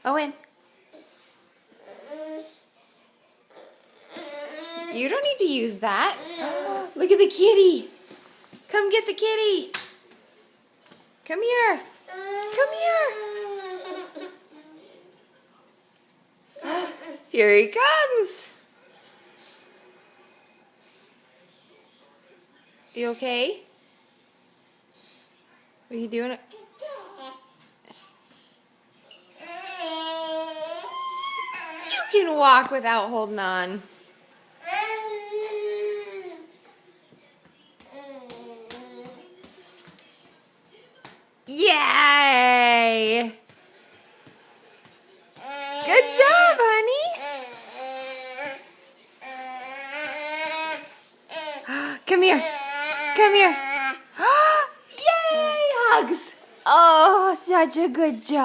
Owen. You don't need to use that. Look at the kitty. Come get the kitty. Come here. Come here. Here he comes. You okay? What are you doing? You can walk without holding on. Yay! Good job, honey. Come here. Come here. Yay! Hugs. Oh, such a good job.